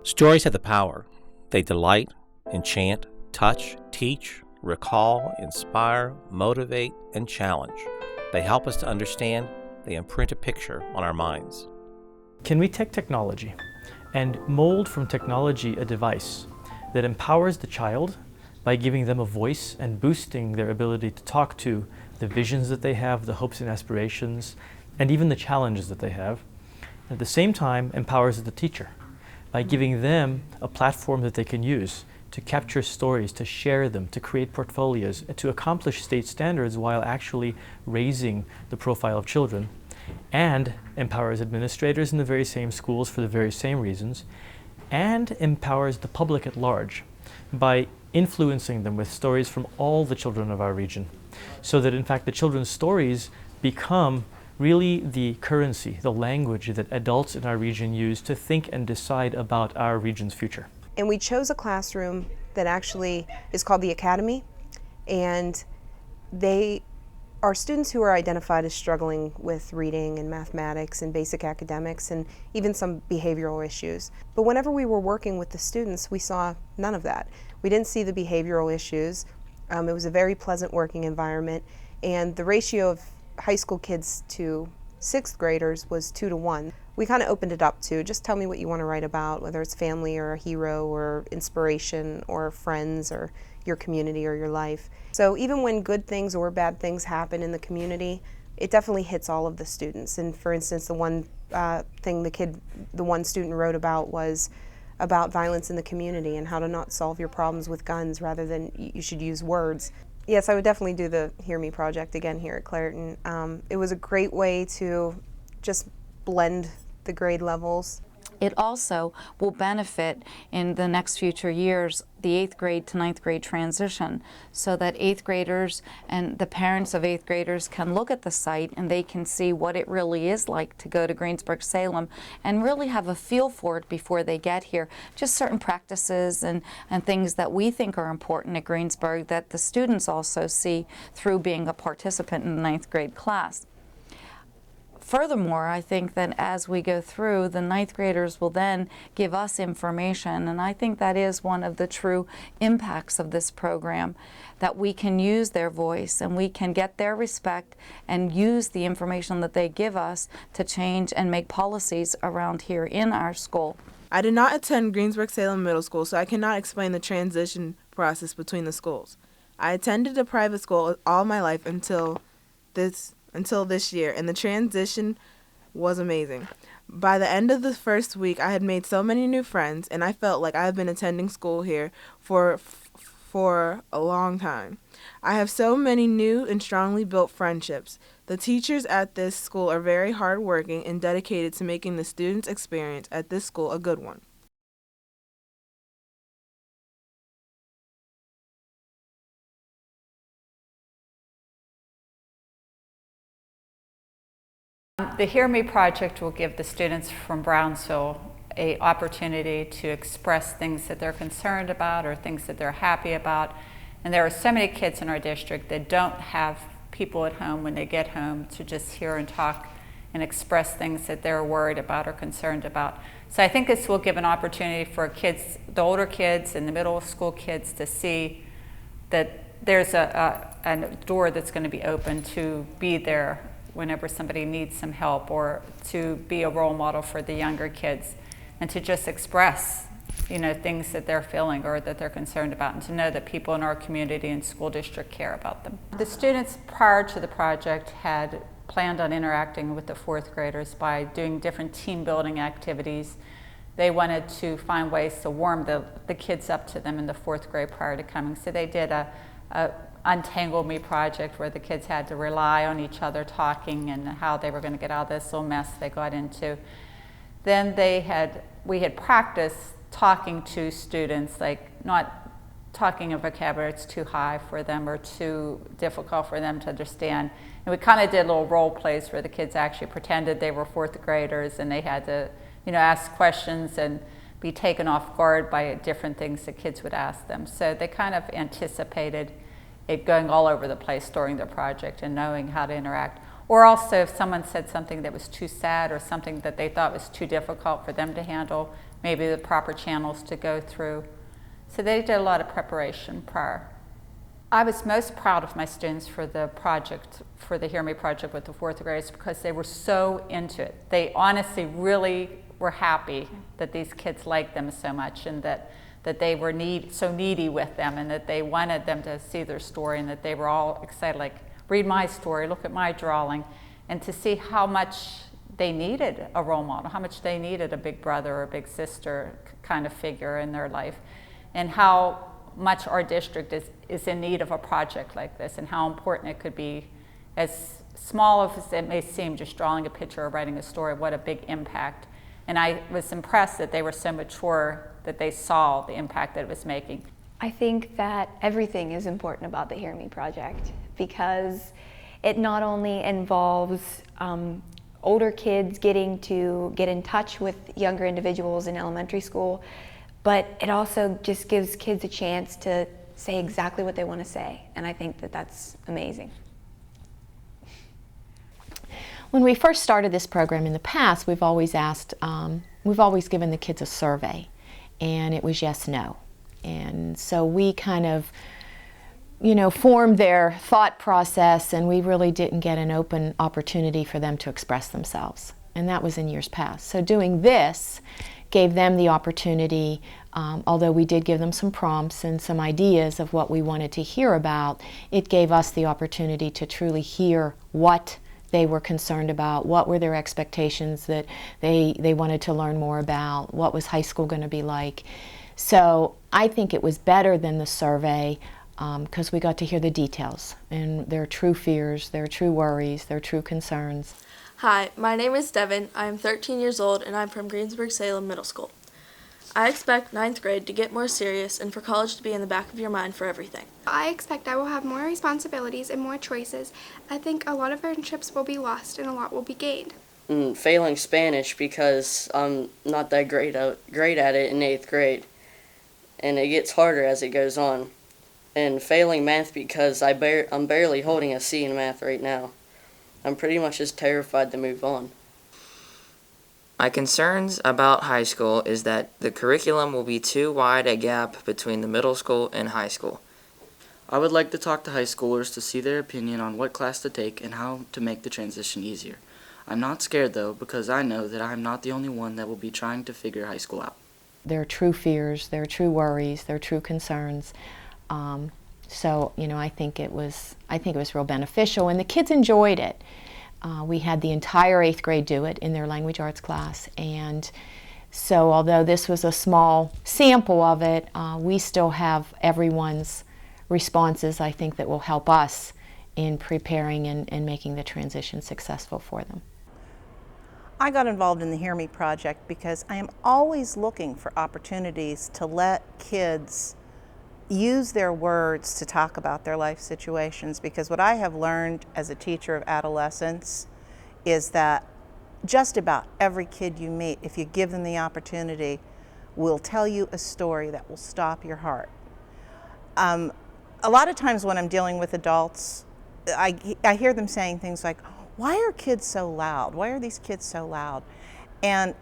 Stories have the power. They delight, enchant, touch, teach, recall, inspire, motivate, and challenge. They help us to understand. They imprint a picture on our minds. Can we take technology and mold from technology a device that empowers the child by giving them a voice and boosting their ability to talk to the visions that they have, the hopes and aspirations, and even the challenges that they have, and at the same time empowers the teacher by giving them a platform that they can use to capture stories, to share them, to create portfolios, and to accomplish state standards while actually raising the profile of children, and empowers administrators in the very same schools for the very same reasons, and empowers the public at large by influencing them with stories from all the children of our region, so that in fact the children's stories become really the currency, the language that adults in our region use to think and decide about our region's future. And we chose a classroom that actually is called the Academy, and they are students who are identified as struggling with reading and mathematics and basic academics and even some behavioral issues. But whenever we were working with the students, we saw none of that. We didn't see the behavioral issues. It was a very pleasant working environment, and the ratio of high school kids to sixth graders was 2 to 1. We kind of opened it up to just tell me what you want to write about, whether it's family or a hero or inspiration or friends or your community or your life. So even when good things or bad things happen in the community, it definitely hits all of the students. And for instance, the one thing the one student wrote about was about violence in the community and how to not solve your problems with guns rather than you should use words. Yes, I would definitely do the Hear Me project again here at Clairton. It was a great way to just blend the grade levels. It also will benefit in the next future years the 8th grade to 9th grade transition, so that 8th graders and the parents of 8th graders can look at the site and they can see what it really is like to go to Greensburg, Salem, and really have a feel for it before they get here. Just certain practices and things that we think are important at Greensburg that the students also see through being a participant in the 9th grade class. Furthermore, I think that as we go through, the 9th graders will then give us information, and I think that is one of the true impacts of this program, that we can use their voice and we can get their respect and use the information that they give us to change and make policies around here in our school. I did not attend Greensburg Salem Middle School, so I cannot explain the transition process between the schools. I attended a private school all my life until this year, and the transition was amazing. By the end of the first week, I had made so many new friends, and I felt like I had been attending school here for a long time. I have so many new and strongly built friendships. The teachers at this school are very hardworking and dedicated to making the students' experience at this school a good one. The Hear Me project will give the students from Brownsville an opportunity to express things that they're concerned about or things that they're happy about. And there are so many kids in our district that don't have people at home when they get home to just hear and talk and express things that they're worried about or concerned about. So I think this will give an opportunity for kids, the older kids and the middle school kids, to see that there's a door that's going to be open to be there whenever somebody needs some help, or to be a role model for the younger kids, and to just express, things that they're feeling or that they're concerned about, and to know that people in our community and school district care about them. The students prior to the project had planned on interacting with the 4th graders by doing different team building activities. They wanted to find ways to warm the kids up to them in the 4th grade prior to coming. So they did a Untitled Me project where the kids had to rely on each other talking and how they were going to get out of this little mess they got into. Then we had practiced talking to students, like not talking a vocabulary that's too high for them or too difficult for them to understand. And we kind of did little role plays where the kids actually pretended they were 4th graders and they had to, ask questions and be taken off guard by different things the kids would ask them. So they kind of anticipated it going all over the place during the project and knowing how to interact. Or also if someone said something that was too sad or something that they thought was too difficult for them to handle, maybe the proper channels to go through. So they did a lot of preparation prior. I was most proud of my students for the project, for the Hear Me project with the 4th graders, because they were so into it. They honestly really were happy that these kids liked them so much, and that they were so needy with them, and that they wanted them to see their story, and that they were all excited, like, read my story, look at my drawing, and to see how much they needed a role model, how much they needed a big brother or a big sister kind of figure in their life, and how much our district is in need of a project like this, and how important it could be, as small as it may seem, just drawing a picture or writing a story, what a big impact. And I was impressed that they were so mature that they saw the impact that it was making. I think that everything is important about the Hear Me project, because it not only involves older kids getting to get in touch with younger individuals in elementary school, but it also just gives kids a chance to say exactly what they want to say, and I think that that's amazing. When we first started this program in the past, we've always given the kids a survey, and it was yes, no. And so we kind of, formed their thought process, and we really didn't get an open opportunity for them to express themselves. And that was in years past. So doing this gave them the opportunity, although we did give them some prompts and some ideas of what we wanted to hear about, it gave us the opportunity to truly hear what they were concerned about, what were their expectations that they wanted to learn more about, what was high school going to be like. So I think it was better than the survey because we got to hear the details and their true fears, their true worries, their true concerns. Hi, my name is Devin. I am 13 years old and I'm from Greensburg, Salem Middle School. I expect 9th grade to get more serious and for college to be in the back of your mind for everything. I expect I will have more responsibilities and more choices. I think a lot of friendships will be lost and a lot will be gained. Failing Spanish because I'm not that great at it in 8th grade, and it gets harder as it goes on. And failing math because I'm barely holding a C in math right now. I'm pretty much just terrified to move on. My concerns about high school is that the curriculum will be too wide a gap between the middle school and high school. I would like to talk to high schoolers to see their opinion on what class to take and how to make the transition easier. I'm not scared though, because I know that I'm not the only one that will be trying to figure high school out. Their true fears, their true worries, their true concerns. So I think it was real beneficial, and the kids enjoyed it. We had the entire 8th grade do it in their language arts class, and so although this was a small sample of it, we still have everyone's responses, I think, that will help us in preparing and making the transition successful for them. I got involved in the Hear Me project because I am always looking for opportunities to let kids use their words to talk about their life situations, because what I have learned as a teacher of adolescents is that just about every kid you meet, if you give them the opportunity, will tell you a story that will stop your heart. A lot of times when I'm dealing with adults, I hear them saying things like, why are kids so loud? Why are these kids so loud? And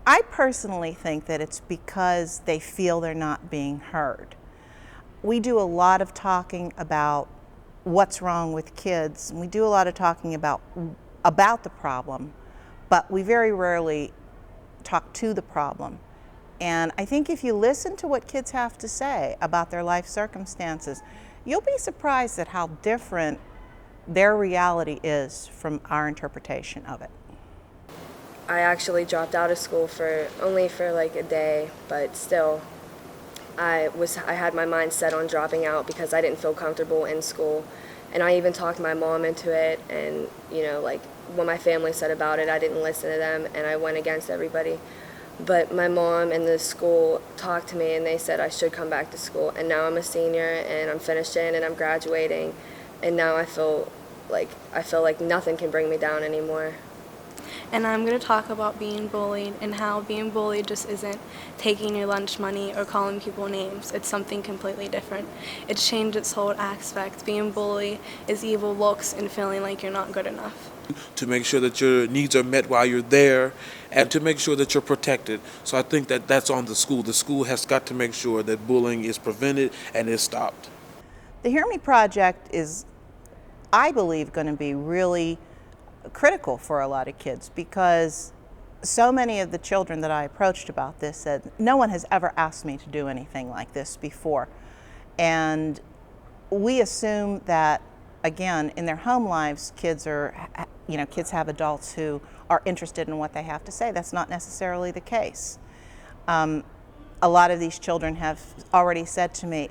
I personally think that it's because they feel they're not being heard. We do a lot of talking about what's wrong with kids, and we do a lot of talking about the problem, but we very rarely talk to the problem. And I think if you listen to what kids have to say about their life circumstances, you'll be surprised at how different their reality is from our interpretation of it. I actually dropped out of school only for like a day, but still I had my mind set on dropping out because I didn't feel comfortable in school. And I even talked my mom into it, and like what my family said about it, I didn't listen to them and I went against everybody. But my mom and the school talked to me and they said I should come back to school, and now I'm a senior and I'm finishing and I'm graduating, and now I feel like nothing can bring me down anymore. And I'm going to talk about being bullied and how being bullied just isn't taking your lunch money or calling people names. It's something completely different. It's changed its whole aspect. Being bullied is evil looks and feeling like you're not good enough. to make sure that your needs are met while you're there, and to make sure that you're protected. So I think that that's on the school. The school has got to make sure that bullying is prevented and is stopped. The Hear Me Project is, I believe, going to be really critical for a lot of kids, because so many of the children that I approached about this said, no one has ever asked me to do anything like this before. And we assume that, again, in their home lives, kids have adults who are interested in what they have to say. That's not necessarily the case. A lot of these children have already said to me,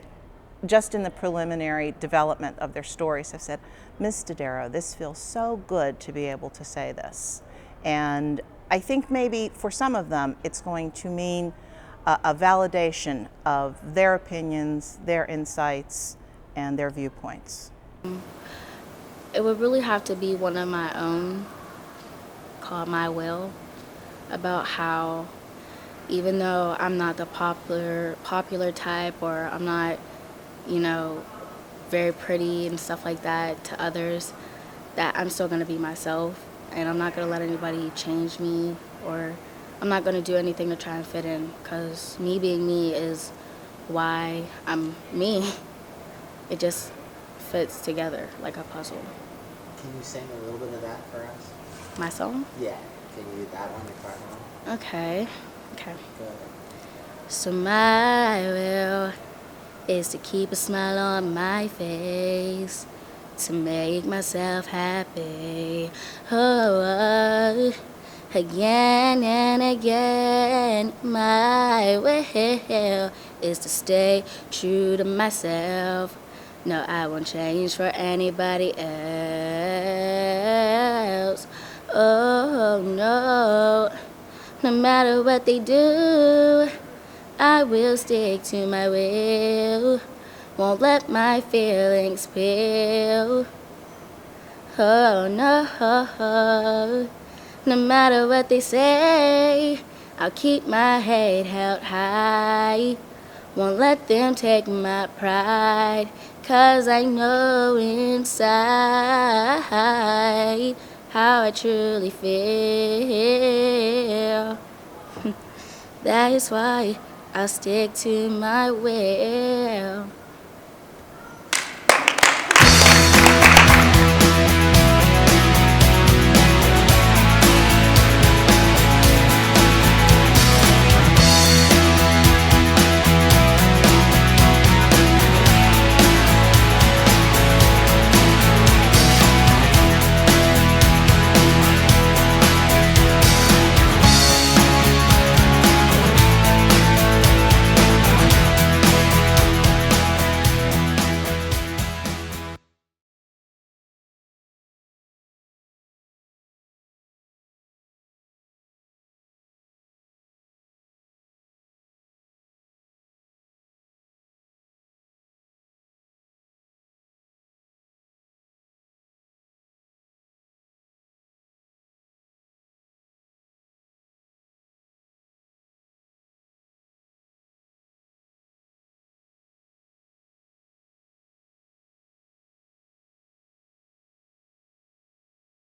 just in the preliminary development of their stories, have said, Ms. Dodaro, this feels so good to be able to say this. And I think maybe for some of them, it's going to mean a validation of their opinions, their insights, and their viewpoints. It would really have to be one of my own, called My Will, about how even though I'm not the popular type, or I'm not, very pretty and stuff like that to others, that I'm still going to be myself, and I'm not going to let anybody change me, or I'm not going to do anything to try and fit in, because me being me is why I'm me. It just fits together like a puzzle. Can you sing a little bit of that for us? My song? Yeah. Can you do that one, the part one? Okay. Good. So my will is to keep a smile on my face, to make myself happy. Oh, again and again. My will is to stay true to myself. No, I won't change for anybody else. Oh no, no matter what they do, I will stick to my will. Won't let my feelings spill. Oh no, no matter what they say, I'll keep my head held high. Won't let them take my pride, 'cause I know inside how I truly feel. That is why I'll stick to my will.